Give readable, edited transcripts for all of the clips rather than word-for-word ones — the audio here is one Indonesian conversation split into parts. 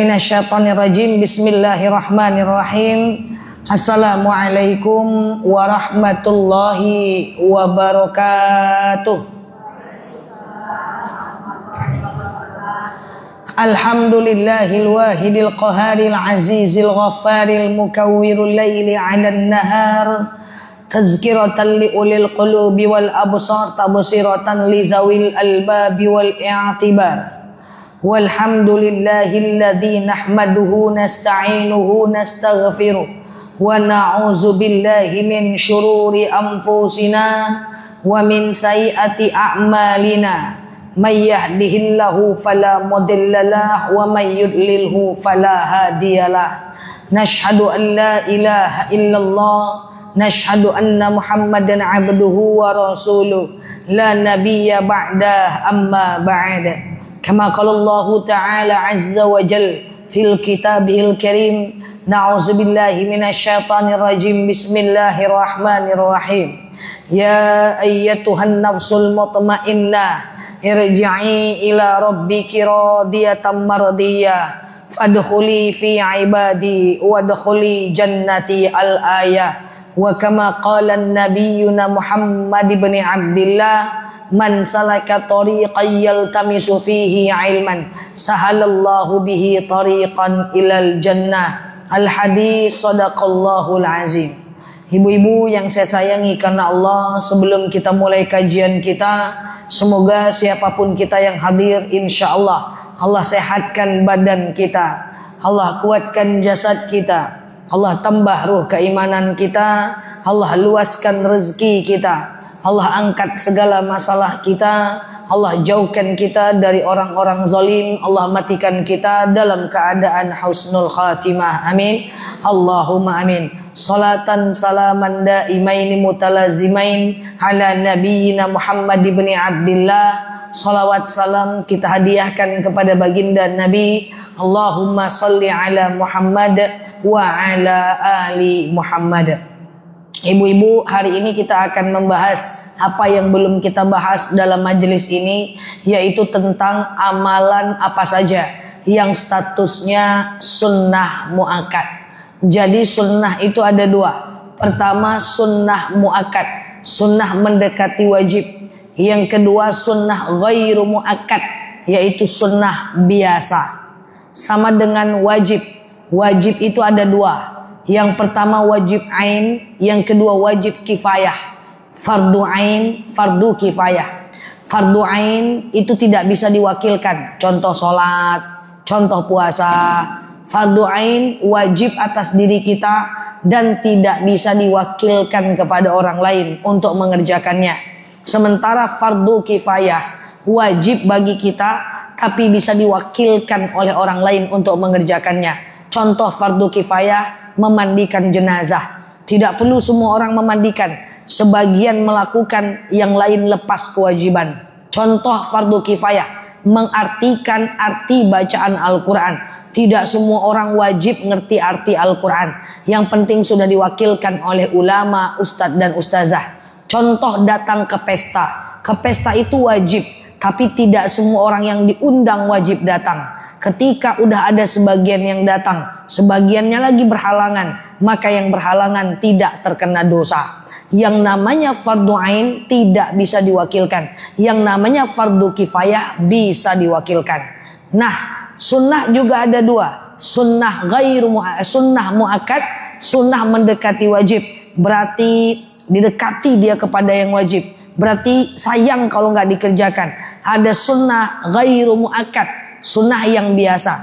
minasyaitonirrajim. Bismillahirrahmanirrahim. Assalamualaikum warahmatullahi wabarakatuh. Alhamdulillahil wahidil qaharil azizil ghaffaril mukawwirul laili 'alan nahar tazkiratan li ulil qulubi wal absar tabsiratan li zawil albabi wal i'tibar. Walhamdulillahilladzi nahmaduhu nasta'inuhu nastaghfiruh wa na'udzu billahi min syururi anfusina wa min sayyiati a'malina may yahdihillahu fala mudhillalah wa may yudlilhu fala hadiyalah. Nashhadu an la ilaha illallah nashhadu anna muhammadan abduhu wa rasuluh la nabiyya ba'dah amma ba'da. Kama qala Allah Ta'ala azza wa jal fil kitabihil karim. Na'udzubillahi minasyaitonir rajim. Bismillahirrahmanirrahim. Ya ayyatuhan nafsul mutmainnah irji'i ila rabbiki radiyatan mardiyah fadkhuli fi ibadi wadkhuli jannati al-ayah. Wa kama qala an-nabiyyuna Muhammad ibn Abdillah man salaka tariqan yaltamisu fihi ilman sahalallahu bihi tariqan ilal jannah. Al-hadis sadaqallahul azim. Ibu-ibu yang saya sayangi karena Allah, sebelum kita mulai kajian kita, semoga siapapun kita yang hadir, insya Allah sehatkan badan kita, Allah kuatkan jasad kita, Allah tambah ruh keimanan kita, Allah luaskan rezeki kita, Allah angkat segala masalah kita, Allah jauhkan kita dari orang-orang zalim, Allah matikan kita dalam keadaan husnul khatimah. Amin. Allahumma amin. Salatan salaman daimaini mutalazimain ala nabiyyina Muhammad ibn Abdillah. Salawat salam kita hadiahkan kepada baginda Nabi. Allahumma salli ala Muhammad wa ala ali Muhammad. Ibu-ibu, hari ini kita akan membahas apa yang belum kita bahas dalam majelis ini, yaitu tentang amalan apa saja yang statusnya sunnah muakkad. Jadi sunnah itu ada dua. Pertama sunnah muakkad, sunnah mendekati wajib. Yang kedua sunnah ghairu muakkad, yaitu sunnah biasa. Sama dengan wajib. Wajib itu ada dua. Yang pertama wajib ain, yang kedua wajib kifayah. Fardu ain, fardu kifayah. Fardu ain itu tidak bisa diwakilkan. Contoh sholat, contoh puasa. Fardu ain wajib atas diri kita dan tidak bisa diwakilkan kepada orang lain untuk mengerjakannya. Sementara fardu kifayah wajib bagi kita tapi bisa diwakilkan oleh orang lain untuk mengerjakannya. Contoh fardu kifayah, memandikan jenazah. Tidak perlu semua orang memandikan, sebagian melakukan, yang lain lepas kewajiban. Contoh fardu kifayah, mengartikan arti bacaan Al-Quran. Tidak semua orang wajib ngerti arti Al-Quran. Yang penting sudah diwakilkan oleh ulama, ustadz dan ustazah. Contoh datang ke pesta. Ke pesta itu wajib, tapi tidak semua orang yang diundang wajib datang. Ketika udah ada sebagian yang datang, sebagiannya lagi berhalangan, maka yang berhalangan tidak terkena dosa. Yang namanya fardu ain tidak bisa diwakilkan. Yang namanya fardu kifayah bisa diwakilkan. Nah, sunnah juga ada dua. Sunnah sunnah muakkad, sunnah mendekati wajib. Berarti didekati dia kepada yang wajib. Berarti sayang kalau nggak dikerjakan. Ada sunnah ghairu muakkad, sunnah yang biasa.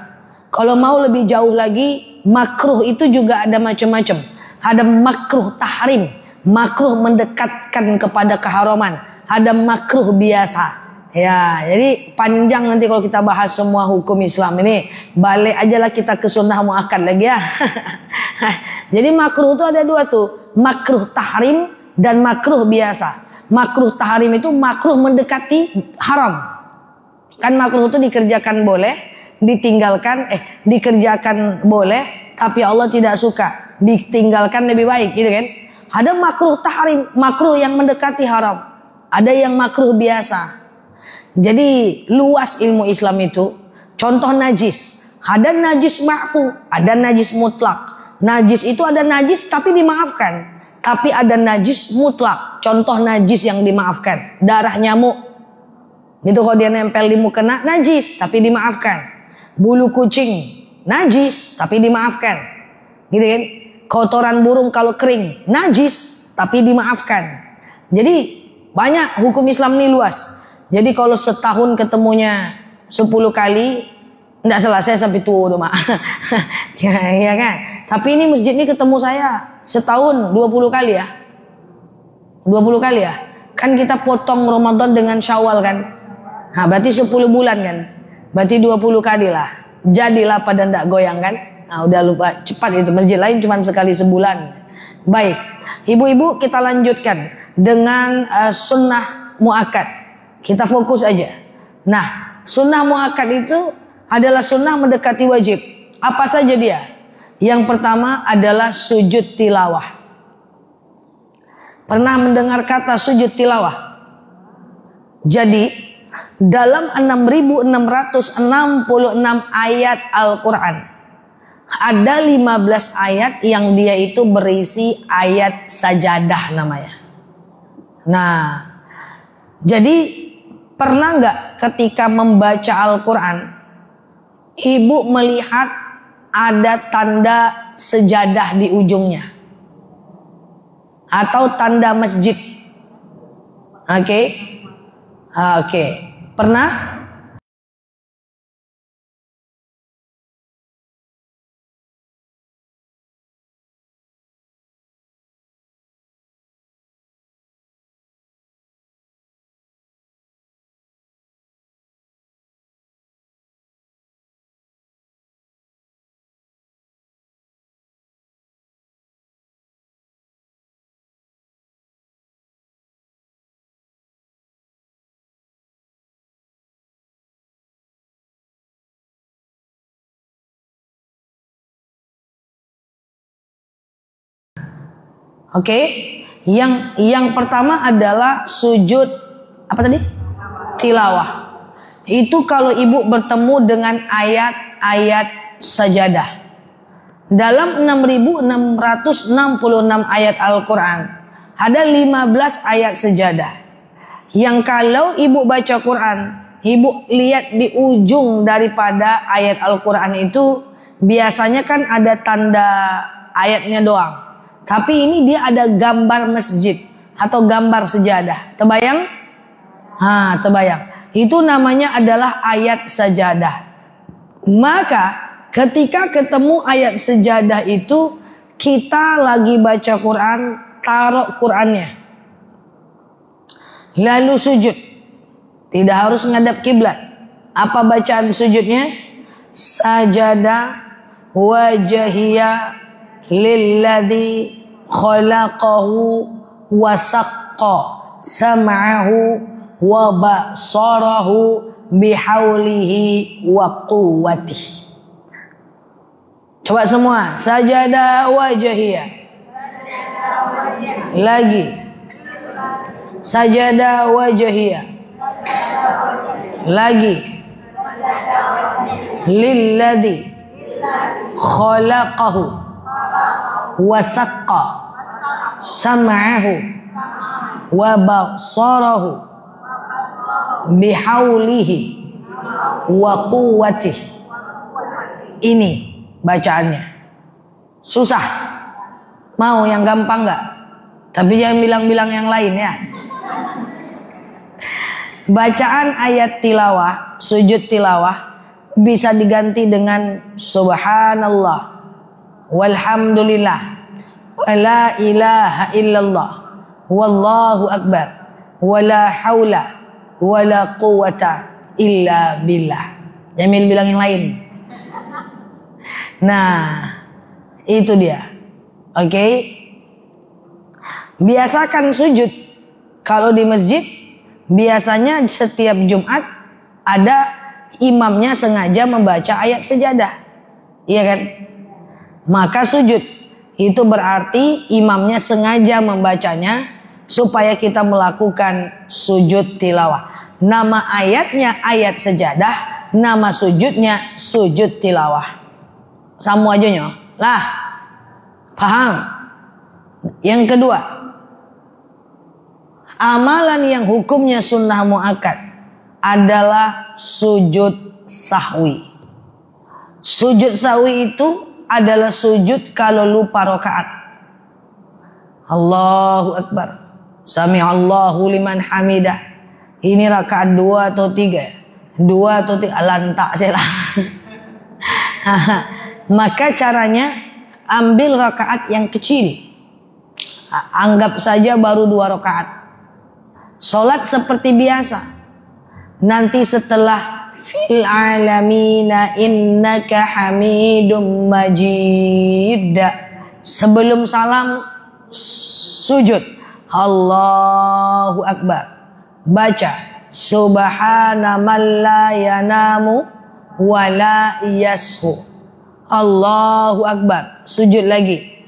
Kalau mau lebih jauh lagi, makruh itu juga ada macam-macam. Ada makruh tahrim, makruh mendekatkan kepada keharaman. Ada makruh biasa. Ya, jadi panjang nanti kalau kita bahas semua hukum Islam ini. Balik aja lah kita ke sunnah muakkad lagi ya. Jadi makruh itu ada dua tuh, makruh tahrim dan makruh biasa. Makruh tahrim itu makruh mendekati haram. Kan makruh itu dikerjakan boleh, dikerjakan boleh, tapi Allah tidak suka. Ditinggalkan lebih baik, gitu kan? Ada makruh tahrim, makruh yang mendekati haram. Ada yang makruh biasa. Jadi luas ilmu Islam itu. Contoh najis. Ada najis ma'fu, ada najis mutlak. Najis itu ada najis tapi dimaafkan. Tapi ada najis mutlak. Contoh najis yang dimaafkan, darah nyamuk. Itu kalau dia nempel di mukena najis tapi dimaafkan. Bulu kucing najis tapi dimaafkan. Gitu kan? Kotoran burung kalau kering najis tapi dimaafkan. Jadi banyak hukum Islam ini luas. Jadi kalau setahun ketemunya 10 kali enggak selesai sampai tua mak. Ya kan? Tapi ini masjid ini ketemu saya setahun 20 kali ya. 20 kali ya. Kan kita potong Ramadan dengan Syawal kan. Nah, berarti 10 bulan kan. Berarti 20 kali lah. Jadilah pada ndak goyang kan. Nah, udah lupa cepat itu. Masjid lain cuma sekali sebulan. Baik. Ibu-ibu kita lanjutkan dengan sunnah muakkad. Kita fokus aja. Nah, sunnah muakkad itu adalah sunnah mendekati wajib. Apa saja dia? Yang pertama adalah sujud tilawah. Pernah mendengar kata sujud tilawah? Jadi dalam 6.666 ayat Al-Quran ada 15 ayat yang dia itu berisi ayat sajadah namanya. Nah, jadi pernah nggak ketika membaca Al-Quran ibu melihat ada tanda sejadah di ujungnya atau tanda masjid? Oke. Pernah? Oke. Yang pertama adalah sujud apa tadi? Tilawah. Itu kalau ibu bertemu dengan ayat-ayat sajadah. Dalam 6.666 ayat Al-Quran ada 15 ayat sejadah. Yang kalau ibu baca Quran, ibu lihat di ujung daripada ayat Al-Quran itu biasanya kan ada tanda ayatnya doang. Tapi ini dia ada gambar masjid atau gambar sejadah. Terbayang? Terbayang. Itu namanya adalah ayat sajadah. Maka ketika ketemu ayat sejadah itu, kita lagi baca Quran, taruh Qurannya. Lalu sujud. Tidak harus ngadap kiblat. Apa bacaan sujudnya? Sajada wajhiya lilladzi khalaqahu wa saqqa sam'ahu wa basarahu bihaulihi wa quwwatihi. Coba semua. Sajada wajhiya. Lagi. Sajada wajhiya. Lagi. Lilladzi khalaqahu wasaqqa sam'ahu wa basarahu bihaulihi wa quwwatihi. Ini bacaannya. Susah. Mau yang gampang enggak? Tapi jangan bilang-bilang yang lain ya. Bacaan ayat tilawah, sujud tilawah bisa diganti dengan subhanallah, walhamdulillah, wala ilaha illallah, wallahu akbar, wala haula wala quwata illa billah. Jamil bilang yang lain. Nah, itu dia. Oke. Biasakan sujud. Kalau di masjid biasanya setiap Jumat ada imamnya sengaja membaca ayat sejadah. Iya kan? Maka sujud. Itu berarti imamnya sengaja membacanya supaya kita melakukan sujud tilawah. Nama ayatnya ayat sejadah nama sujudnya sujud tilawah. Sama aja nyo. Lah. Paham? Yang kedua, amalan yang hukumnya sunnah muakkad adalah sujud sahwi. Sujud sahwi itu adalah sujud kalau lupa rakaat. Allahu Akbar. Sami'allahu liman hamidah. Ini rakaat 2 atau 3? 2 atau 3? Lantak saya lah. Maka caranya ambil rakaat yang kecil. Anggap saja baru 2 rakaat. Salat seperti biasa. Nanti setelah fil alamina innaka hamidum majid, sebelum salam sujud Allahu Akbar, baca subhana man la yanamu wa la yashu. Allahu Akbar, sujud lagi.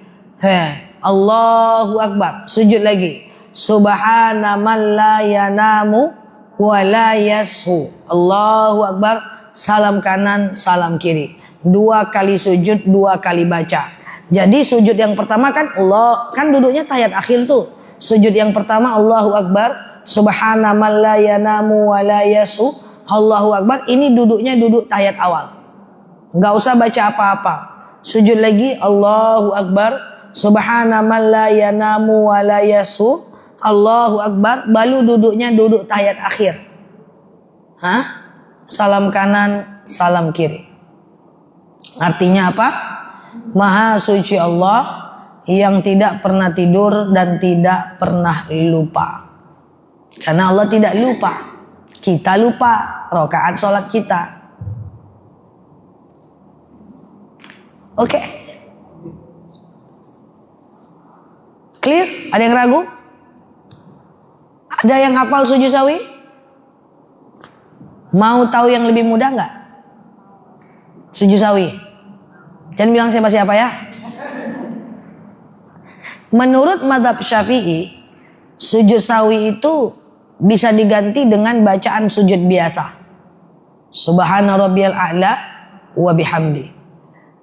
Allahu Akbar, sujud lagi. Subhana man la yanamu wa la yashu. Allahu Akbar, salam kanan, salam kiri. 2 kali sujud, 2 kali baca. Jadi sujud yang pertama kan Allah, kan duduknya tahiyat akhir tuh. Sujud yang pertama Allahu Akbar, subhana man la yanamu wa la yashu. Allahu Akbar, ini duduknya duduk tahiyat awal. Enggak usah baca apa-apa. Sujud lagi Allahu Akbar, subhana man la yanamu wa la yashu. Allahu Akbar, baru duduknya duduk tahiyat akhir. Salam kanan, salam kiri. Artinya apa? Maha suci Allah yang tidak pernah tidur dan tidak pernah lupa. Karena Allah tidak lupa. Kita lupa rakaat salat kita. Oke. Clear? Ada yang ragu? Ada yang hafal sujud sawi? Mau tahu yang lebih mudah nggak? Sujud sawi. Jangan bilang siapa-siapa ya. Menurut mazhab Syafi'i, sujud sawi itu bisa diganti dengan bacaan sujud biasa. Subhana rabbiyal a'la wa bihamdi.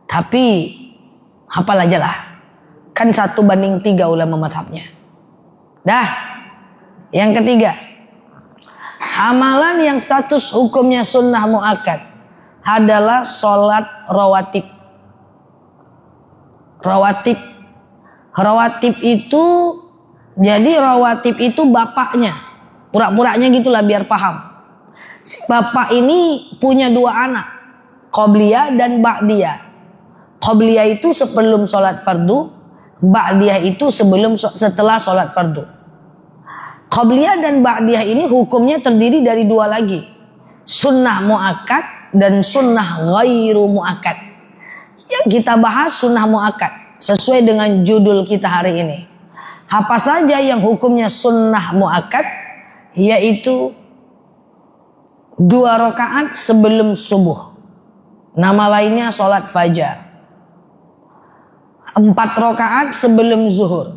Tapi hafal aja lah. Kan 1:3 ulama mazhabnya. Dah. Yang ketiga, amalan yang status hukumnya sunnah muakkad adalah sholat rawatib. Rawatib itu, jadi rawatib itu bapaknya, pura-puranya gitulah biar paham. Si bapak ini punya 2 anak, qobliyah dan ba'diyah. Qobliyah itu sebelum sholat fardu, ba'diyah itu setelah sholat fardu. Qobliyah dan ba'diyah ini hukumnya terdiri dari 2 lagi, sunnah muakkad dan sunnah ghairu muakkad. Yang kita bahas sunnah muakkad sesuai dengan judul kita hari ini. Apa saja yang hukumnya sunnah muakkad? Yaitu 2 rakaat sebelum subuh. Nama lainnya sholat fajar. 4 rakaat sebelum zuhur.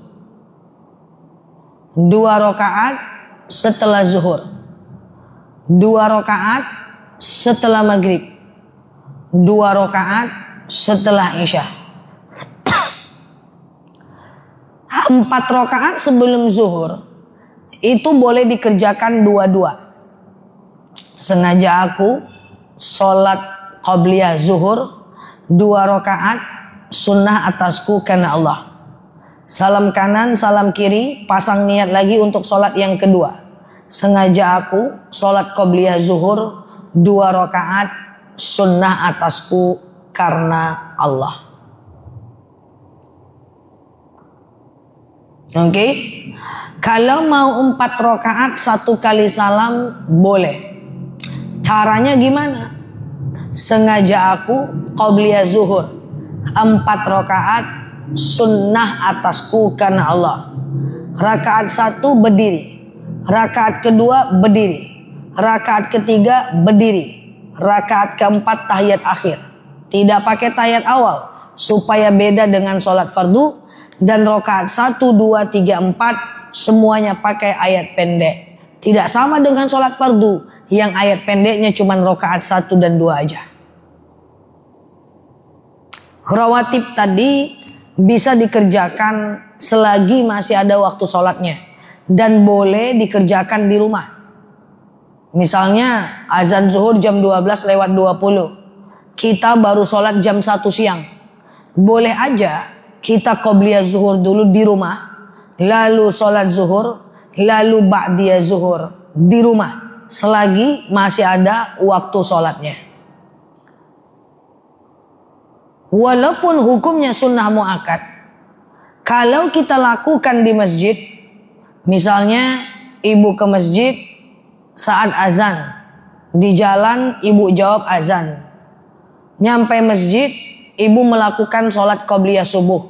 2 rakaat setelah zuhur. 2 rakaat setelah maghrib. 2 rakaat setelah isya. 4 rakaat sebelum zuhur itu boleh dikerjakan 2-2. Sengaja aku sholat qabliyah zuhur 2 rakaat sunnah atasku karena Allah. Salam kanan, salam kiri, pasang niat lagi untuk sholat yang kedua. Sengaja aku sholat qabliyah zuhur 2 rakaat sunnah atasku karena Allah. Oke. Kalau mau 4 rakaat 1 kali salam boleh. Caranya gimana? Sengaja aku qabliyah zuhur 4 rakaat sunnah atasku karena Allah. Rakaat 1 berdiri, rakaat kedua berdiri, rakaat ketiga berdiri, rakaat keempat tahiyat akhir. Tidak pakai tahiyat awal supaya beda dengan sholat fardu. Dan rakaat 1, 2, 3, 4 semuanya pakai ayat pendek. Tidak sama dengan sholat fardu yang ayat pendeknya cuma rakaat 1 dan 2 aja. Rawatib tadi bisa dikerjakan selagi masih ada waktu sholatnya dan boleh dikerjakan di rumah. Misalnya azan zuhur jam 12:20, kita baru sholat jam 1 siang. Boleh aja kita qobliyah zuhur dulu di rumah, lalu sholat zuhur, lalu ba'diyah zuhur di rumah selagi masih ada waktu sholatnya. Walaupun hukumnya sunnah muakkad, kalau kita lakukan di masjid, misalnya ibu ke masjid saat azan, di jalan ibu jawab azan, nyampe masjid ibu melakukan sholat qobliyah subuh,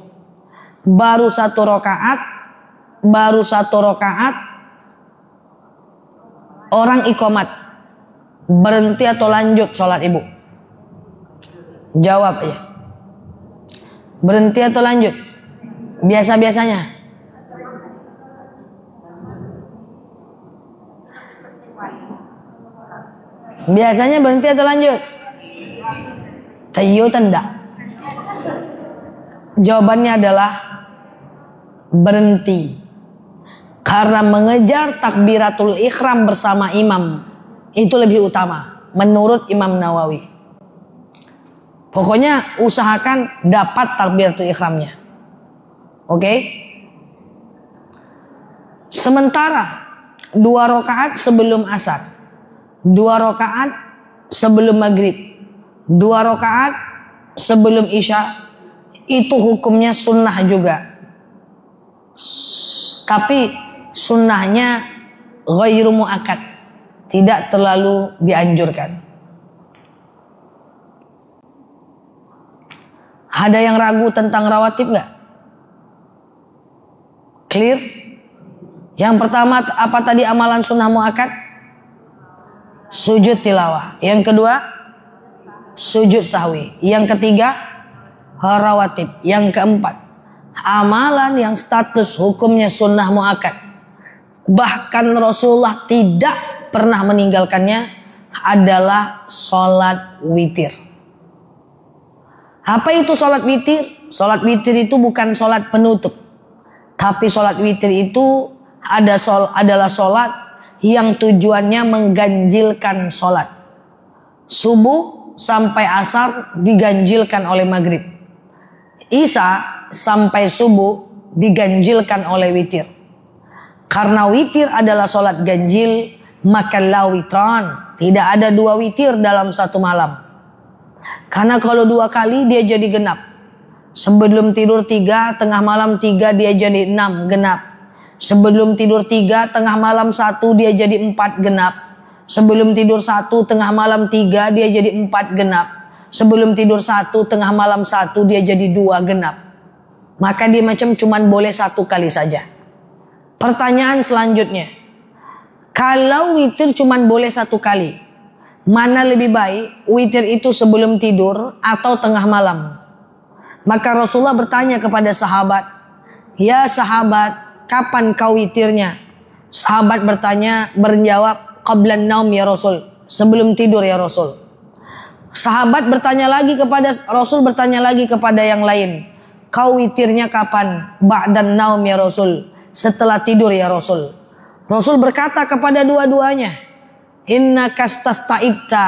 baru satu rakaat orang iqomat, berhenti atau lanjut sholat ibu? Jawab aja. Berhenti atau lanjut? Biasa-biasanya. Biasanya berhenti atau lanjut? Tayo tanda. Jawabannya adalah berhenti. Karena mengejar takbiratul ikhram bersama imam itu lebih utama menurut Imam Nawawi. Pokoknya usahakan dapat takbiratul ikhramnya. Oke? Sementara 2 rakaat sebelum asar, 2 rakaat sebelum maghrib, 2 rakaat sebelum isya, itu hukumnya sunnah juga. Tapi sunnahnya ghairu muakkad, tidak terlalu dianjurkan. Ada yang ragu tentang rawatib nggak? Clear? Yang pertama apa tadi amalan sunnah muakkad? Sujud tilawah. Yang kedua sujud sahwi. Yang ketiga rawatib. Yang keempat amalan yang status hukumnya sunnah muakkad, bahkan Rasulullah tidak pernah meninggalkannya, adalah sholat witir. Apa itu sholat witir? Sholat witir itu bukan sholat penutup, tapi sholat witir itu adalah sholat yang tujuannya mengganjilkan sholat. Subuh sampai asar diganjilkan oleh maghrib, isya sampai subuh diganjilkan oleh witir. Karena witir adalah sholat ganjil, maka la witran, tidak ada 2 witir dalam satu malam. Karena kalau 2 kali dia jadi genap. Sebelum tidur 3, tengah malam 3 dia jadi 6 genap. Sebelum tidur 3, tengah malam 1 dia jadi 4 genap. Sebelum tidur 1, tengah malam 3 dia jadi 4 genap. Sebelum tidur 1, tengah malam 1 dia jadi 2 genap. Maka dia macam cuman boleh 1 kali saja. Pertanyaan selanjutnya, kalau witir cuman boleh 1 kali, mana lebih baik, witir itu sebelum tidur atau tengah malam? Maka Rasulullah bertanya kepada sahabat, ya sahabat, kapan kau witirnya? Sahabat berjawab, qablan naum ya Rasul, sebelum tidur ya Rasul. Sahabat bertanya lagi kepada Rasul, bertanya lagi kepada yang lain, kau witirnya kapan? Ba'dan naum ya Rasul, setelah tidur ya Rasul. Rasul berkata kepada dua-duanya, inna kastasta'idta,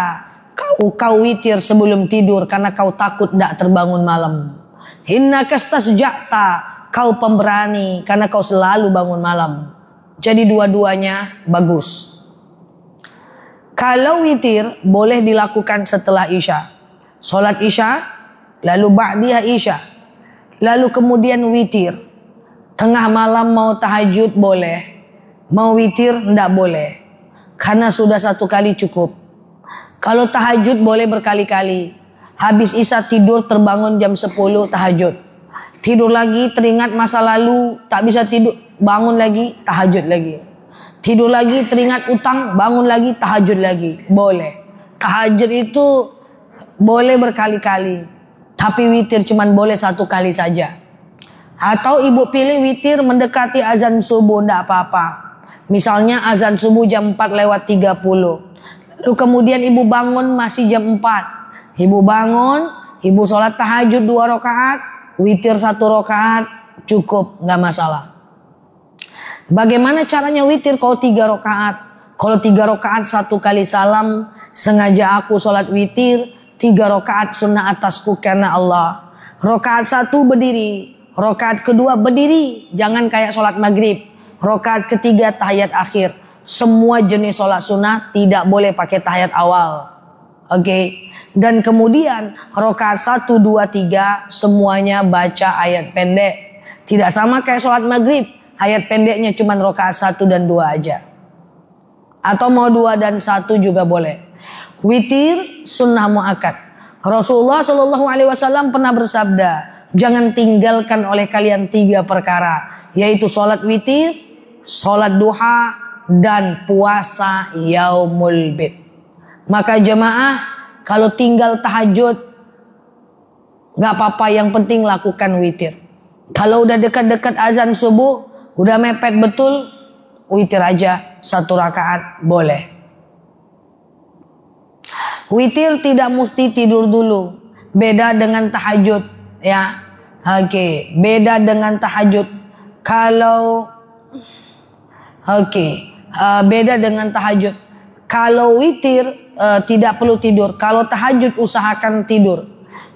kau witir sebelum tidur karena kau takut tidak terbangun malam. Inna kastasja'ta, kau pemberani karena kau selalu bangun malam. Jadi dua-duanya bagus. Kalau witir boleh dilakukan setelah isya, sholat isya, lalu ba'diyah isya, lalu kemudian witir. Tengah malam mau tahajud boleh, mau witir tidak boleh, karena sudah 1 kali cukup. Kalau tahajud boleh berkali-kali. Habis isya tidur terbangun jam 10 tahajud. Tidur lagi teringat masa lalu tak bisa tidur, bangun lagi tahajud lagi. Tidur lagi teringat utang, bangun lagi tahajud lagi. Boleh. Tahajud itu boleh berkali-kali, tapi witir cuman boleh 1 kali saja. Atau ibu pilih witir mendekati azan subuh, tidak apa-apa. Misalnya azan subuh jam 4:30. Lalu kemudian ibu bangun masih jam 4. Ibu bangun, ibu sholat tahajud 2 rakaat, witir 1 rakaat, cukup, nggak masalah. Bagaimana caranya witir kalau 3 rakaat? Kalau 3 rakaat 1 kali salam, sengaja aku sholat witir, 3 rakaat sunnah atasku karena Allah. Rakaat 1 berdiri, rakaat kedua berdiri, jangan kayak sholat maghrib. Rakaat ketiga tahiyat akhir. Semua jenis sholat sunnah tidak boleh pakai tahiyat awal. Oke. Dan kemudian rakaat 1, 2, 3 semuanya baca ayat pendek. Tidak sama kayak sholat maghrib. Ayat pendeknya cuma rakaat 1 dan 2 aja. Atau mau 2 dan 1 juga boleh. Witir sunnah muakkad. Rasulullah SAW pernah bersabda, jangan tinggalkan oleh kalian 3 perkara, yaitu sholat witir, sholat duha, dan puasa yaumul bid. Maka jemaah, kalau tinggal tahajud gak apa-apa, yang penting lakukan witir. Kalau udah dekat-dekat azan subuh, udah mepet betul, witir aja 1 rakaat boleh. Witir tidak mesti tidur dulu. Beda dengan tahajud, ya. Oke, beda dengan tahajud. Beda dengan tahajud. Kalau witir tidak perlu tidur. Kalau tahajud usahakan tidur.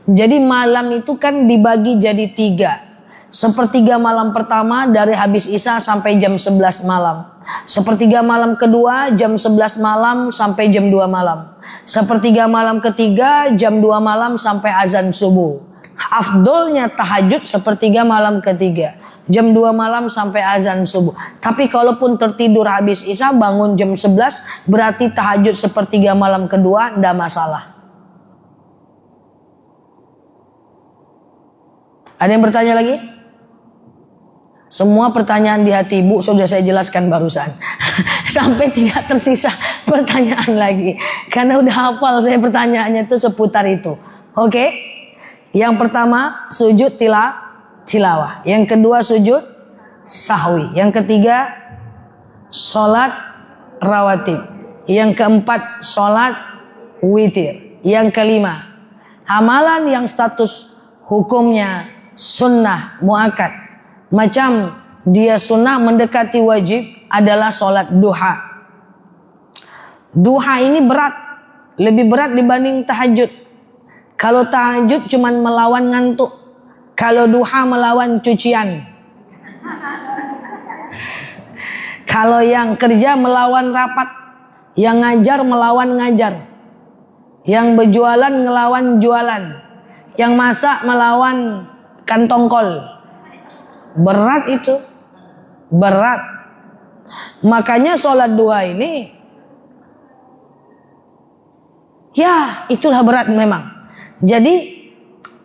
Jadi malam itu kan dibagi jadi 3. Sepertiga malam pertama dari habis Isya sampai jam 11 malam. Sepertiga malam kedua jam 11 malam sampai jam 2 malam. Sepertiga malam ketiga jam 2 malam sampai azan subuh. Afdolnya tahajud sepertiga malam ketiga, jam 2 malam sampai azan subuh. Tapi kalaupun tertidur habis Isya bangun jam 11, berarti tahajud sepertiga malam kedua, tidak masalah. Ada yang bertanya lagi? Semua pertanyaan di hati ibu sudah saya jelaskan barusan. Sampai tidak tersisa pertanyaan lagi. Karena udah hafal saya pertanyaannya itu seputar itu. Oke? Yang pertama sujud tilawah. Yang kedua sujud sahwi. Yang ketiga sholat rawatib. Yang keempat sholat witir. Yang kelima amalan yang status hukumnya sunnah muakkad. Macam dia sunnah mendekati wajib adalah sholat duha. Duha ini berat, lebih berat dibanding tahajud. Kalau tahajud cuman melawan ngantuk, kalau duha melawan cucian. Kalau yang kerja melawan rapat, yang ngajar melawan ngajar, yang berjualan melawan jualan, yang masak melawan kantong kol. Berat itu, berat. Makanya sholat duha ini, ya itulah berat memang. Jadi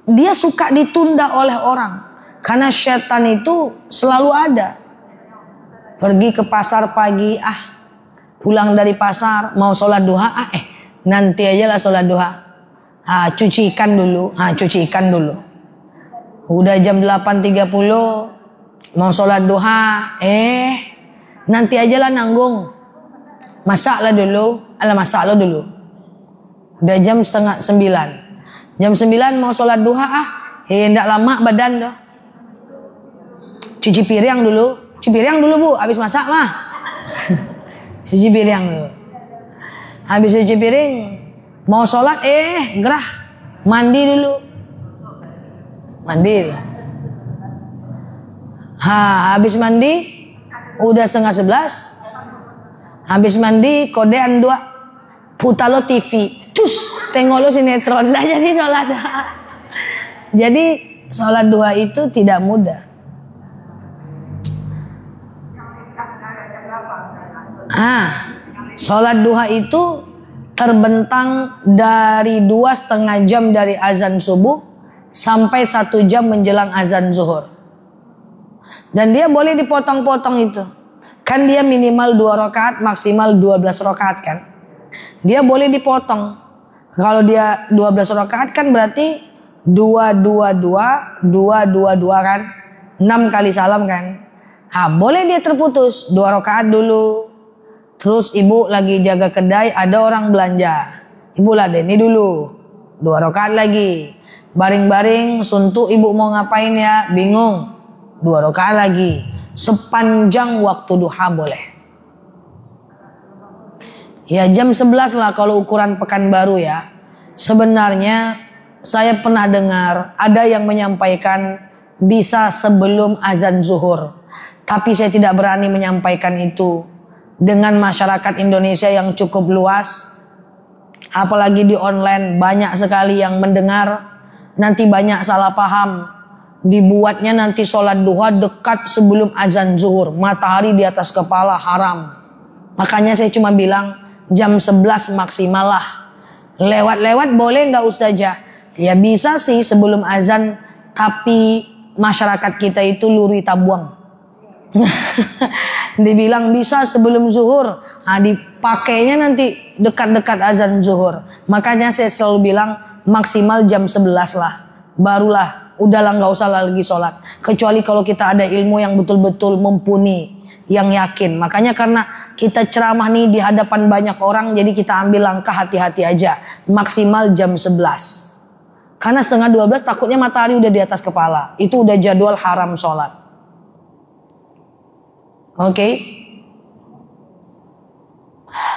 dia suka ditunda oleh orang, karena setan itu selalu ada. Pergi ke pasar pagi, pulang dari pasar mau sholat duha, nanti aja lah sholat duha. Cuci ikan dulu, Udah jam 8.30 mau sholat duha, nanti aja lah nanggung. Masaklah dulu. Udah jam 8:30. Jam 9 mau sholat duha, ndak lama badan dah. Cuci piring dulu. Cuci piring dulu bu, habis masak mah. Cuci piring dulu. Habis cuci piring, mau sholat, gerah. Mandi dulu. Mandi. Habis mandi udah 10:30. Habis mandi kodean 2, putar lo TV, tengok lo sinetron, dah jadi sholat. Jadi sholat duha itu tidak mudah. Sholat duha itu terbentang dari 2,5 jam dari azan subuh sampai 1 jam menjelang azan zuhur. Dan dia boleh dipotong-potong itu. Kan dia minimal 2 rakaat, maksimal 12 rakaat kan. Dia boleh dipotong. Kalau dia 12 rakaat kan berarti 2, 2, 2, 2, 2, 2 kan. 6 kali salam kan. Boleh dia terputus 2 rakaat dulu. Terus ibu lagi jaga kedai, ada orang belanja. Ibu ladeni dulu 2 rakaat lagi. Baring-baring suntuk, ibu mau ngapain ya? Bingung. 2 rakaat lagi. Sepanjang waktu duha boleh. Ya jam 11 lah kalau ukuran Pekanbaru ya. Sebenarnya saya pernah dengar ada yang menyampaikan bisa sebelum azan zuhur. Tapi saya tidak berani menyampaikan itu. Dengan masyarakat Indonesia yang cukup luas, apalagi di online banyak sekali yang mendengar, nanti banyak salah paham. Dibuatnya nanti sholat duha dekat sebelum azan zuhur, matahari di atas kepala, haram. Makanya saya cuma bilang jam 11 maksimal lah. Lewat-lewat boleh nggak Ustazah? Ya bisa sih sebelum azan, tapi masyarakat kita itu luri tabuang. Dibilang bisa sebelum zuhur, dipakainya nanti dekat-dekat azan zuhur. Makanya saya selalu bilang maksimal jam 11 lah, barulah udahlah nggak usah lagi sholat. Kecuali kalau kita ada ilmu yang betul-betul mumpuni, yang yakin. Makanya karena kita ceramah nih di hadapan banyak orang, jadi kita ambil langkah hati-hati aja. Maksimal jam 11. Karena setengah 12 takutnya matahari udah di atas kepala. Itu udah jadwal haram sholat. Oke.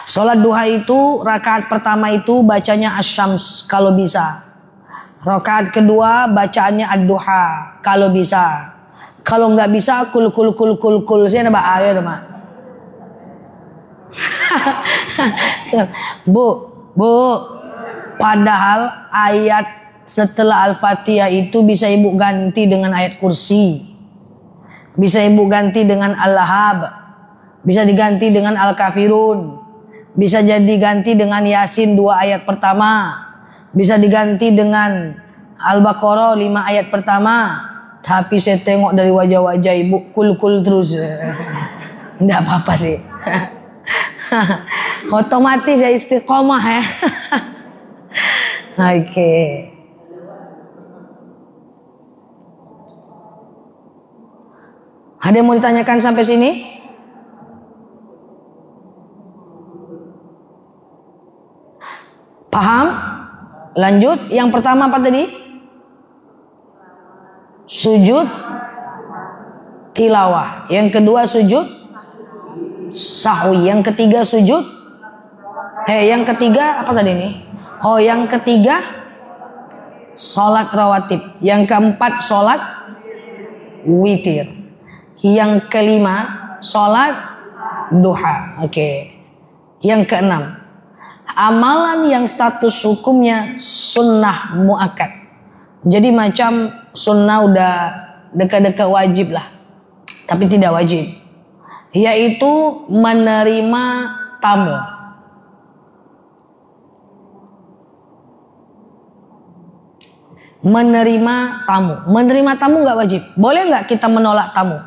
Sholat duha itu rakaat pertama itu bacanya asyams kalau bisa. Rakaat kedua bacaannya ad-duha kalau bisa. Kalau nggak bisa kul saya nambah air mak. Bu, padahal ayat setelah Al-Fatihah itu bisa ibu ganti dengan ayat kursi. Bisa ibu ganti dengan Al-Lahab. Bisa diganti dengan Al-Kafirun. Bisa jadi ganti dengan Yasin 2 ayat pertama. Bisa diganti dengan Al-Baqarah 5 ayat pertama. Tapi saya tengok dari wajah-wajah ibu kul terus. Enggak apa-apa sih. Otomatis ya istiqomah ya. Oke. Ada yang mau ditanyakan sampai sini? Paham? Lanjut. Yang pertama apa tadi? Sujud tilawah. Yang kedua sujud sahwi. Yang ketiga sujud. Yang ketiga apa tadi nih? Yang ketiga sholat rawatib. Yang keempat sholat witir. Yang kelima sholat duha. Oke. Yang keenam amalan yang status hukumnya sunnah muakkad. Jadi macam sunnah udah dekat-dekat wajib lah, tapi tidak wajib. Yaitu menerima tamu. Menerima tamu. Menerima tamu nggak wajib. Boleh nggak kita menolak tamu?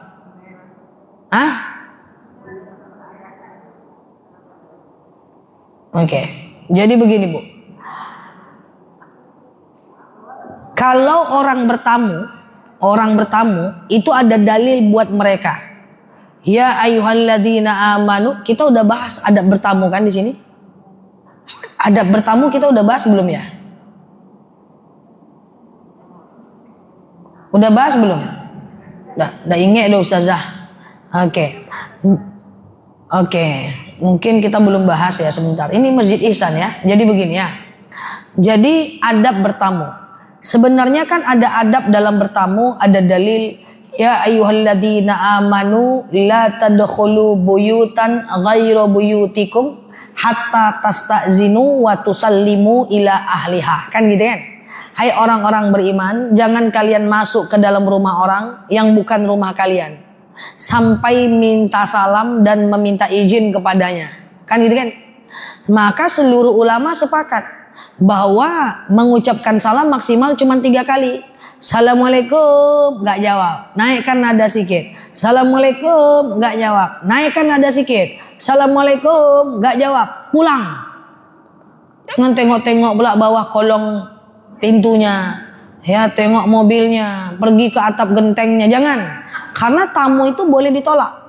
Oke. Jadi begini Bu. Kalau orang bertamu itu ada dalil buat mereka. Ya ayyuhalladzina amanu, kita udah bahas adab bertamu kan di sini? Adab bertamu kita udah bahas belum ya? Udah bahas belum? Udah ingat dong Ustazah. Oke. Mungkin kita belum bahas ya sebentar. Ini Masjid Ihsan ya. Jadi begini ya. Jadi adab bertamu. Sebenarnya kan ada adab dalam bertamu, ada dalil ya ayyuhalladzina amanu la tadkhulu buyutan ghairu buyutikum hatta tasta'zinu wa tusallimu ila ahliha. Kan gitu kan? Hai orang-orang beriman, jangan kalian masuk ke dalam rumah orang yang bukan rumah kalian sampai minta salam dan meminta izin kepadanya. Kan gitu kan? Maka seluruh ulama sepakat bahwa mengucapkan salam maksimal cuma 3 kali. Assalamualaikum, nggak jawab, naikkan nada sikit. Assalamualaikum, nggak jawab, naikkan nada sikit. Assalamualaikum, nggak jawab, pulang. Jangan tengok-tengok pula bawah kolong pintunya, ya tengok mobilnya, pergi ke atap gentengnya, jangan. Karena tamu itu boleh ditolak.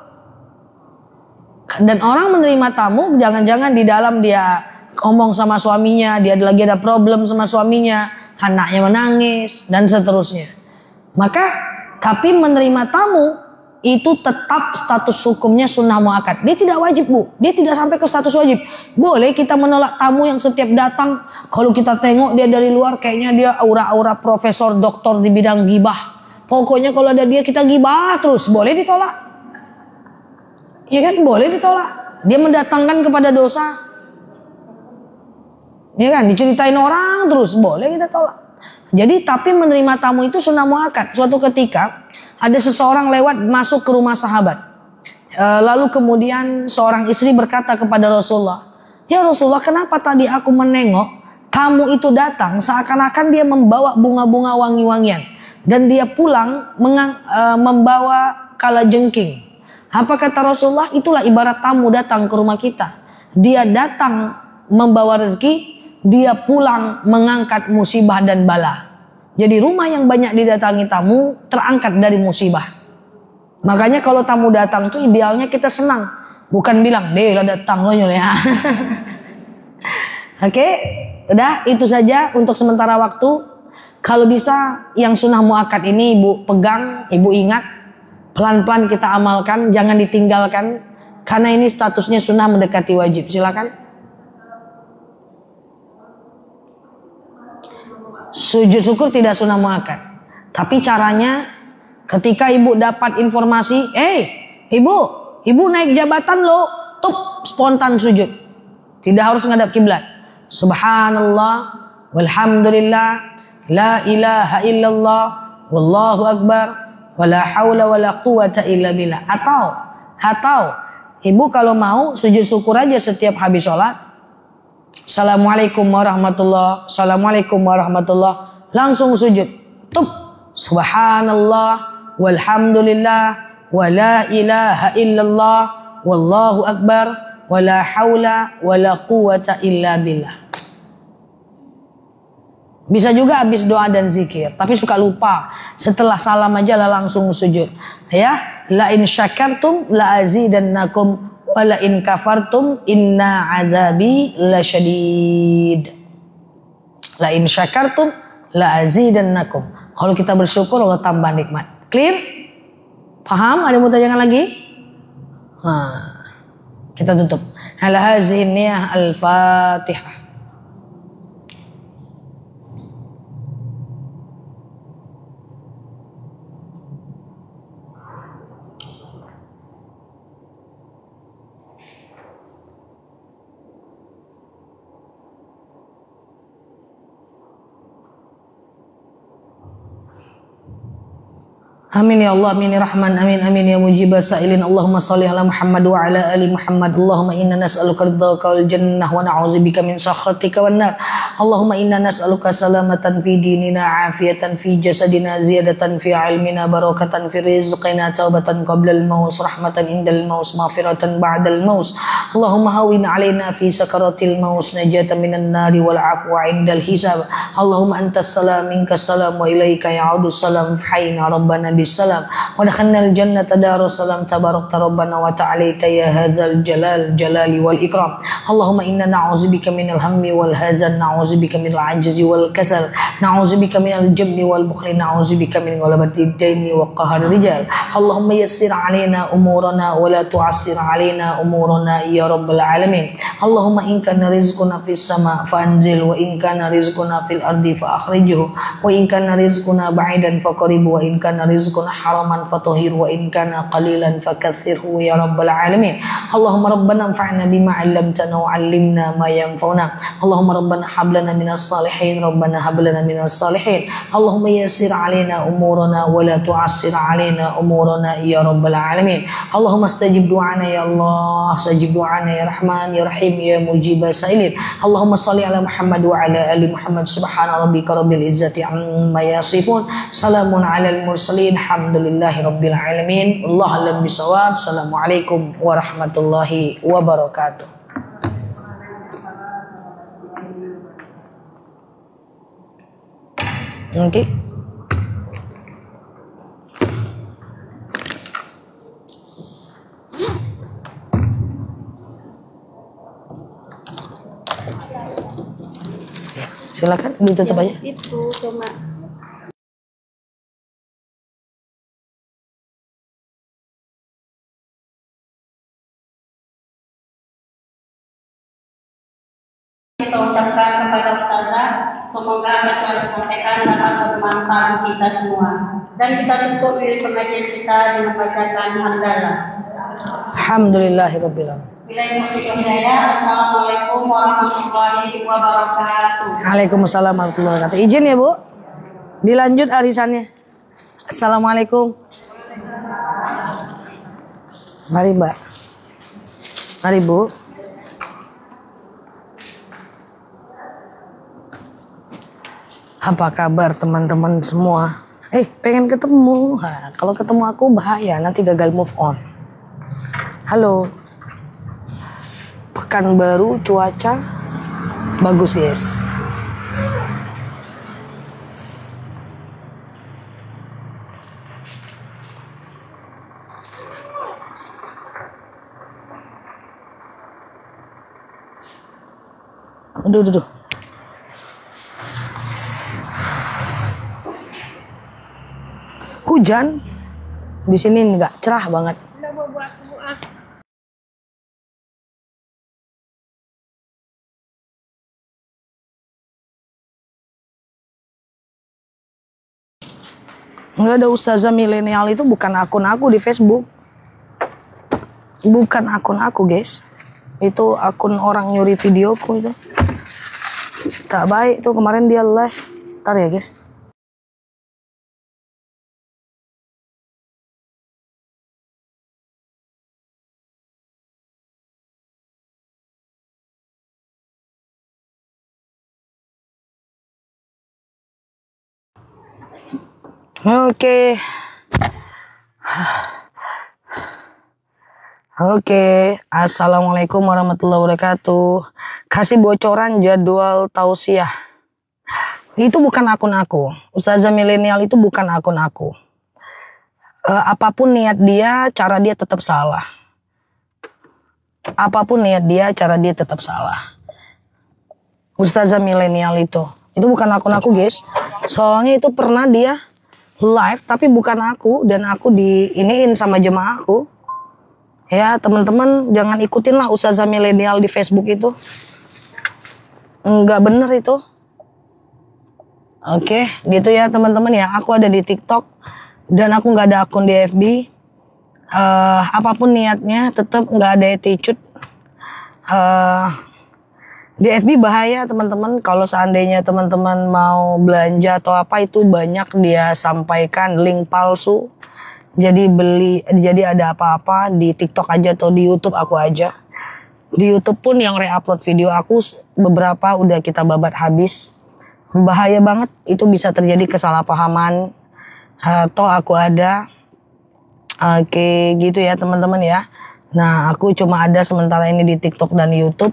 Dan orang menerima tamu, jangan-jangan di dalam dia ngomong sama suaminya, dia lagi ada problem sama suaminya, anaknya menangis, dan seterusnya. Maka, tapi menerima tamu, itu tetap status hukumnya sunnah muakkad. Dia tidak wajib, Bu. Dia tidak sampai ke status wajib. Boleh kita menolak tamu yang setiap datang, kalau kita tengok dia dari luar, kayaknya dia aura-aura profesor, doktor di bidang gibah. Pokoknya kalau ada dia, kita gibah terus. Boleh ditolak. Ya kan, boleh ditolak. Dia mendatangkan kepada dosa. Ya kan, diceritain orang terus, boleh kita tolak. Jadi tapi menerima tamu itu sunnah muakkad. Suatu ketika ada seseorang lewat masuk ke rumah sahabat. Lalu kemudian seorang istri berkata kepada Rasulullah, "Ya Rasulullah, kenapa tadi aku menengok tamu itu datang seakan-akan dia membawa bunga-bunga wangi-wangian dan dia pulang membawa kalajengking." Apa kata Rasulullah? Itulah ibarat tamu datang ke rumah kita. Dia datang membawa rezeki, dia pulang mengangkat musibah dan bala. Jadi rumah yang banyak didatangi tamu terangkat dari musibah. Makanya kalau tamu datang tuh idealnya kita senang, bukan bilang, "Deh lah datang lo nyol ya." Oke, udah itu saja untuk sementara waktu. Kalau bisa yang sunnah muakkad ini Ibu pegang, Ibu ingat. Pelan-pelan kita amalkan, jangan ditinggalkan. Karena ini statusnya sunnah mendekati wajib. Silakan. Sujud syukur tidak sunnah muakkad. Tapi caranya ketika Ibu dapat informasi, Ibu naik jabatan lo, spontan sujud. Tidak harus ngadap kiblat. Subhanallah, walhamdulillah, la ilaha illallah, wallahu akbar. Wala haula wala quwata illa billah. Atau Ibu kalau mau sujud syukur aja setiap habis sholat. Assalamualaikum warahmatullah, assalamualaikum warahmatullah, langsung sujud. Subhanallah walhamdulillah wala ilaha illallah wallahu akbar wala haula wala quwata illa billah. Bisa juga habis doa dan zikir, tapi suka lupa. Setelah salam aja lah langsung sujud. Ya, la in syakartum la azidannakum wa la in kafartum inna adzabi lasyadid. La in syakartum la azidannakum. Kalau kita bersyukur Allah tambah nikmat. Clear? Paham? Ada mau tanyakan lagi? Kita tutup. Ala hazihi niyah al-Fatihah. Amin ya Allah, amin ya Rahman, amin amin ya mujibas sa'ilin. Allahumma salli ala Muhammad wa ala ali Muhammad. Allahumma inna nas'aluka ridhaka wal jannah wa na'udzubika min sakhatika wan nar. Allahumma inna nas'aluka salamatan fi dinina, afiyatan fi jasadina, ziyadatan fi ilmina, barakatan fi rizqina, taubatan qabla al-maut, rahmatan indal maut, maghfiratan ba'da al-maut. Allahumma hawwin 'alaina fi sakaratil maut, najatan minan nari wal 'afwa 'indal hisab. Allahumma antas salam minkas salam wa ilaika ya'udus salam, fahayna rabbana bisalam wa dakhalnal jannata darussalam, tabarakta rabbana wa ta'alaita ya hadzal jalali wal ikram. Allahumma inna na'udzubika minal hammi wal hazan, na'udzubika minal ajzi wal kasal, na'udzubika minal jabni wal bukhli, na'udzubika min ghalabati daini wa qahri rijal. Allahumma yassir 'alaina umurana wa la tu'assir 'alaina umurana ya rabbal alamin. Allahumma in kana rizquna fis sama fanzil wa in kana rizquna fil ardi fa akhrijhu wa in kana rizquna ba'idan faqrib wa in kana rizquna haraman fatuhir wa in kana qalilan fakaththirhu ya rabbal alamin. Allahumma rabbana anfa'na bima 'allamtana wa 'allimna ma yanfa'una. Allahumma rabbana hab lana minas salihin, rabbana hab lana minas salihin. Allahumma yassir 'alaina umurana wa la tu'assir 'alaina umurana ya rabbal alamin. Allahumma istajib du'ana ya Allah, istajib du'ana ya Rahman ya Rahim ya mujibas sa'ilin. Allahumma shalli ala Muhammad wa ala ali Muhammad. Subhana rabbika rabbil izzati amma yasifun, salamun alal mursalin, alhamdulillahi rabbil alamin. Wallahu a'lam bishawab. Assalamualaikum warahmatullahi wabarakatuh. Okay. Silakan ditutup aja. Itu cuma kita ucapkan kepada Ustazah, semoga apa yang telah disampaikan dapat bermanfaat untuk kita semua. Dan kita tutup pengajian kita dengan bacakan hamdalah. Alhamdulillahirabbil alamin. Assalamualaikum warahmatullahi wabarakatuh. Waalaikumsalam warahmatullahi wabarakatuh. Izin ya Bu, dilanjut arisannya. Assalamualaikum. Mari Mbak. Mari Bu. Apa kabar teman-teman semua? Pengen ketemu. Kalau ketemu aku bahaya, nanti gagal move on. Halo. Pekanbaru cuaca bagus guys. Aduh. Hujan di sini nggak cerah banget. Nggak ada Ustazah milenial itu bukan akun aku di Facebook. Bukan akun aku guys. Itu akun orang nyuri videoku itu. Tak baik tuh kemarin dia live. Ntar ya guys. Oke, assalamualaikum warahmatullahi wabarakatuh. Kasih bocoran jadwal tausiah. Itu bukan akun aku. Ustazah milenial itu bukan akun aku. Apapun niat dia, cara dia tetap salah. Apapun niat dia, cara dia tetap salah. Ustazah milenial itu bukan akun aku guys. Soalnya itu pernah dia live tapi bukan aku, dan aku diiniin sama jemaah aku. Ya teman-teman jangan ikutin lah Ustazah milenial di Facebook itu. Nggak bener itu. Oke, gitu ya teman-teman ya. Aku ada di TikTok dan aku nggak ada akun di FB. Apapun niatnya tetap nggak ada attitude. Di FB bahaya teman-teman, kalau seandainya teman-teman mau belanja atau apa itu banyak dia sampaikan link palsu. Jadi ada apa-apa di TikTok aja atau di YouTube aku aja. Di YouTube pun yang re-upload video aku beberapa udah kita babat habis. Bahaya banget, itu bisa terjadi kesalahpahaman. Atau aku ada. Oke, gitu ya teman-teman ya. Nah, aku cuma ada sementara ini di TikTok dan YouTube.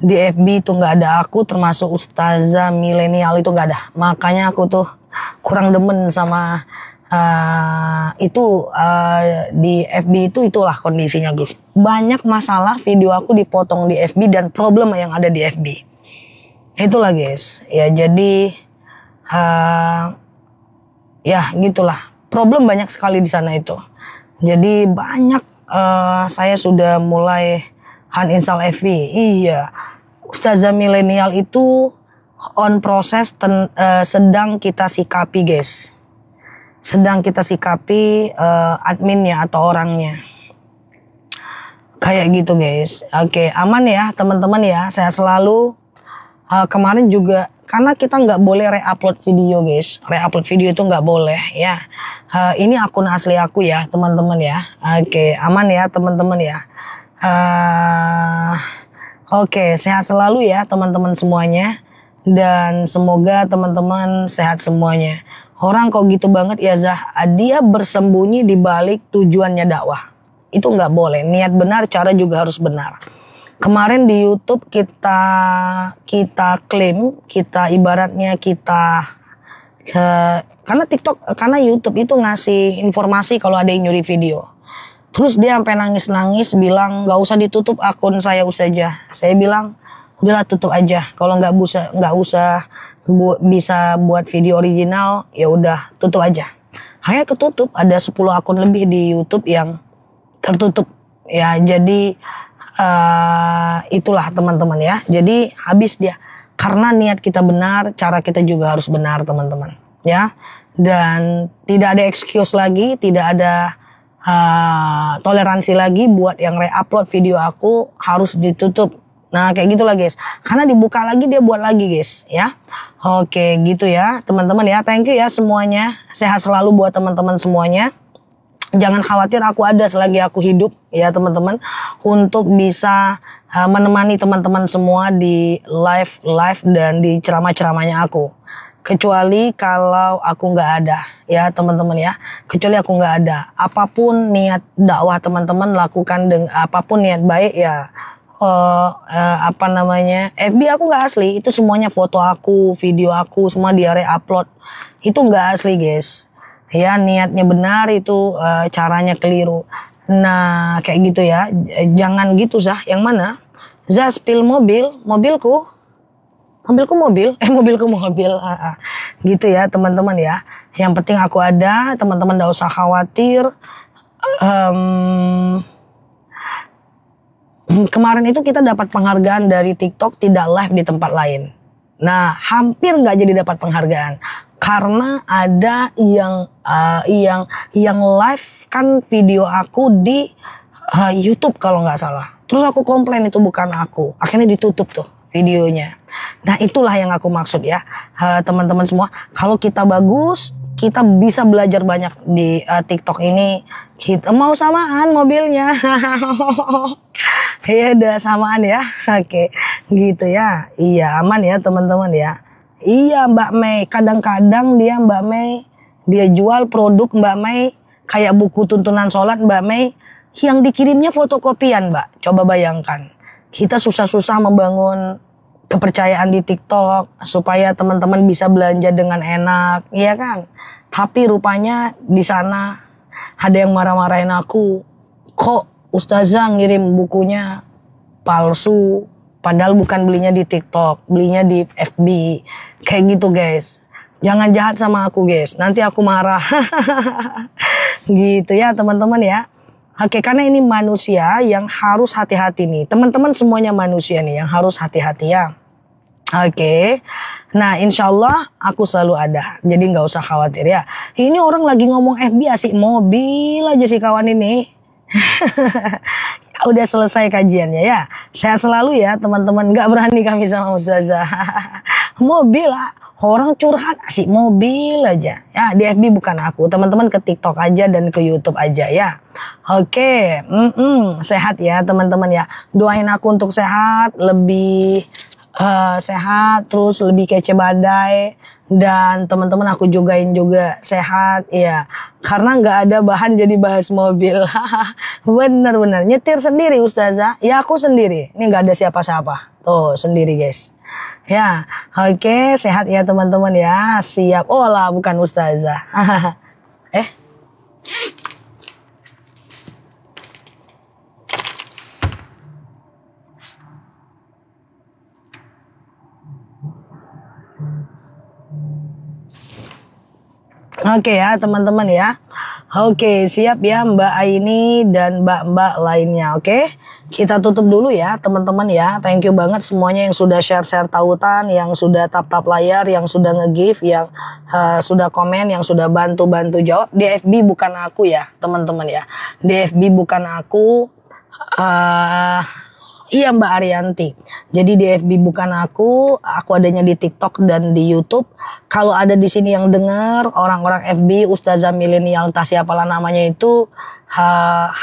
Di FB itu nggak ada aku, termasuk Ustazah milenial itu nggak ada. Makanya aku tuh kurang demen sama di FB itulah kondisinya guys. Banyak masalah video aku dipotong di FB dan problem yang ada di FB. Itulah guys. Ya jadi ya gitulah. Problem banyak sekali di sana itu. Jadi banyak saya sudah mulai uninstall FB. Iya. Ustazah milenial itu on proses sedang kita sikapi guys. Sedang kita sikapi adminnya atau orangnya. Kayak gitu guys. Oke, aman ya teman-teman ya. Saya selalu kemarin juga karena kita nggak boleh re-upload video guys. Re-upload video itu nggak boleh ya. Ini akun asli aku ya teman-teman ya. Oke, aman ya teman-teman ya. Oke, sehat selalu ya teman-teman semuanya. Dan semoga teman-teman sehat semuanya. Orang kok gitu banget ya Zah. Dia bersembunyi di balik tujuannya dakwah. Itu nggak boleh. Niat benar, cara juga harus benar. Kemarin di YouTube kita klaim, kita ibaratnya karena TikTok, karena YouTube itu ngasih informasi kalau ada yang nyuri video. Terus dia sampai nangis-nangis bilang nggak usah ditutup akun saya Ustazah. Saya bilang udahlah tutup aja. Kalau nggak usah bisa buat video original, ya udah tutup aja. Hanya ketutup, ada 10 akun lebih di YouTube yang tertutup ya. Jadi itulah teman-teman ya. Jadi habis dia. Karena niat kita benar, cara kita juga harus benar teman-teman ya. Dan tidak ada excuse lagi, tidak ada toleransi lagi buat yang re-upload video aku harus ditutup. Nah kayak gitulah guys. Karena dibuka lagi dia buat lagi guys ya. Oke gitu ya teman-teman ya. Thank you ya semuanya. Sehat selalu buat teman-teman semuanya. Jangan khawatir, aku ada selagi aku hidup ya teman-teman, untuk bisa menemani teman-teman semua di live dan di ceramah-ceramahnya aku. Kecuali kalau aku nggak ada ya teman-teman ya. Kecuali aku nggak ada. Apapun niat dakwah teman-teman lakukan dengan apapun niat baik ya. FB aku nggak asli, itu semuanya foto aku, video aku semua di area upload. Itu nggak asli guys. Ya niatnya benar itu caranya keliru. Nah kayak gitu ya. Jangan gitu Zah. Yang mana? Zah spill mobilku mobil. Gitu ya teman-teman ya. Yang penting aku ada. Teman-teman gak usah khawatir. Kemarin itu kita dapat penghargaan dari TikTok tidak live di tempat lain. Nah hampir gak jadi dapat penghargaan. Karena ada yang live kan video aku di YouTube kalau nggak salah. Terus aku komplain itu bukan aku. Akhirnya ditutup tuh videonya. Nah itulah yang aku maksud ya teman-teman semua. Kalau kita bagus, kita bisa belajar banyak di TikTok ini. Kita mau samaan mobilnya. Ya udah samaan ya. Oke gitu ya. Iya aman ya teman-teman ya. Iya Mbak Mei, kadang-kadang Mbak Mei, dia jual produk Mbak Mei, kayak buku tuntunan sholat Mbak Mei, yang dikirimnya fotokopian Mbak. Coba bayangkan, kita susah-susah membangun kepercayaan di TikTok, supaya teman-teman bisa belanja dengan enak, iya kan? Tapi rupanya di sana ada yang marah-marahin aku, kok Ustazah ngirim bukunya palsu, padahal bukan belinya di TikTok, belinya di FB. Kayak gitu guys. Jangan jahat sama aku guys. Nanti aku marah. Gitu ya teman-teman ya. Oke, karena ini manusia yang harus hati-hati nih. Teman-teman semuanya manusia nih yang harus hati-hati ya. Oke. Nah insya Allah aku selalu ada. Jadi gak usah khawatir ya. Ini orang lagi ngomong FB asik mobil aja sih kawan ini. Udah selesai kajiannya ya. Saya selalu ya teman-teman. Gak berani kami sama Ustazah. Mobil lah. Orang curhat asik mobil aja. Ya di FB bukan aku. Teman-teman ke TikTok aja dan ke YouTube aja ya. Oke. Sehat ya teman-teman ya. Doain aku untuk sehat. Lebih sehat. Terus lebih kece badai. Dan teman-teman aku jogain juga sehat ya. Karena nggak ada bahan jadi bahas mobil. Bener-bener nyetir sendiri Ustazah. Ya aku sendiri. Ini nggak ada siapa-siapa. Tuh sendiri guys. Ya oke sehat ya teman-teman ya. Siap. Oh lah bukan Ustazah. Oke ya teman-teman ya. Oke siap ya Mbak Aini dan mbak-mbak lainnya. Oke kita tutup dulu ya teman-teman ya. Thank you banget semuanya yang sudah share-share tautan, yang sudah tap-tap layar, yang sudah nge-give, yang sudah komen, yang sudah bantu-bantu jawab. Di FB bukan aku ya teman-teman ya. Di FB bukan aku. Iya Mbak Arianti. Jadi di FB bukan aku adanya di TikTok dan di YouTube. Kalau ada di sini yang dengar orang-orang FB Ustazah milenial entah siapalah namanya itu,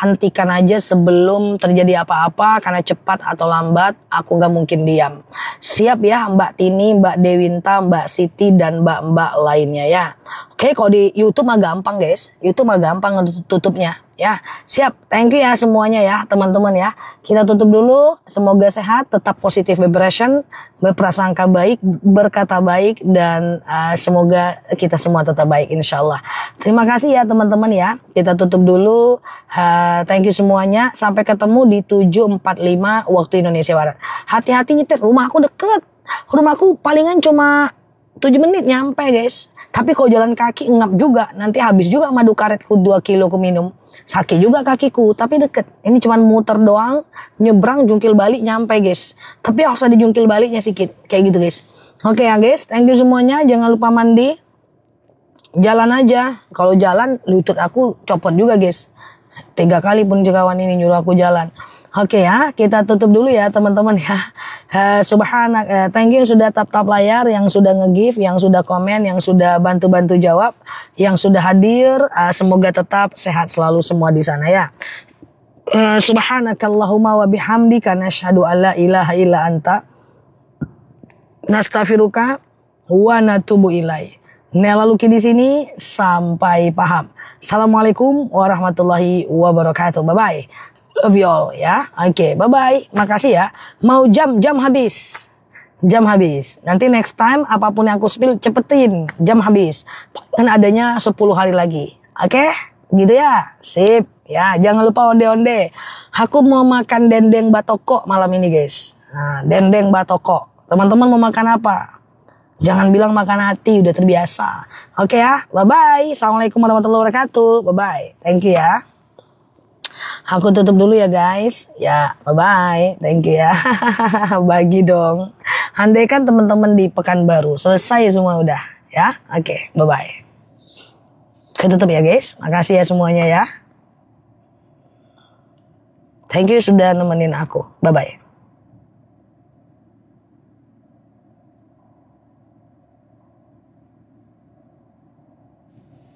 hentikan aja sebelum terjadi apa-apa karena cepat atau lambat aku nggak mungkin diam. Siap ya Mbak Tini, Mbak Dewinta, Mbak Siti dan mbak-mbak lainnya ya. Oke, kalau di YouTube mah gampang guys. YouTube mah gampang tutupnya. Ya, siap. Thank you ya semuanya ya, teman-teman ya. Kita tutup dulu. Semoga sehat, tetap positive vibration, berprasangka baik, berkata baik, dan semoga kita semua tetap baik insyaallah. Terima kasih ya teman-teman ya. Kita tutup dulu. Thank you semuanya. Sampai ketemu di 7.45 waktu Indonesia Barat. Hati-hati nyetir. Rumahku deket. Rumahku palingan cuma 7 menit nyampe guys. Tapi kalau jalan kaki ngap juga. Nanti habis juga madu karetku 2 kilo ku minum. Sakit juga kakiku. Tapi deket. Ini cuma muter doang. Nyebrang jungkil balik nyampe guys. Tapi harus ada jungkil baliknya sedikit. Kayak gitu guys. Oke ya guys. Thank you semuanya. Jangan lupa mandi. Jalan aja. Kalau jalan lutut aku copot juga guys. 3 kali pun kawan ini nyuruh aku jalan. Oke ya, kita tutup dulu ya teman-teman ya. Subhanak, thank you sudah tap-tap layar, yang sudah nge-give, yang sudah komen, yang sudah bantu-bantu jawab, yang sudah hadir. Semoga tetap sehat selalu semua di sana ya. Subhanakallahumma wa bihamdika nasyhadu alla ilaha illa anta nastaghfiruka wa natubu ilaik. Nela Luki di sini, sampai paham. Assalamualaikum warahmatullahi wabarakatuh. Bye bye. Love you all ya. Oke, bye bye. Makasih ya. Mau jam habis. Jam habis. Nanti next time apapun yang aku spill cepetin. Jam habis. Dan adanya 10 hari lagi. Oke? Gitu ya. Sip. Ya, jangan lupa onde-onde. Aku mau makan dendeng batoko malam ini, guys. Nah, dendeng batoko. Teman-teman mau makan apa? Jangan bilang makan hati, udah terbiasa. Oke ya. Bye bye. Assalamualaikum warahmatullahi wabarakatuh. Bye bye. Thank you ya. Aku tutup dulu ya guys. Ya, bye-bye. Thank you ya. Bagi dong. Andai kan teman-teman di Pekanbaru. Selesai semua udah. Ya, oke. Bye-bye. Aku tutup ya guys. Makasih ya semuanya ya. Thank you sudah nemenin aku. Bye-bye.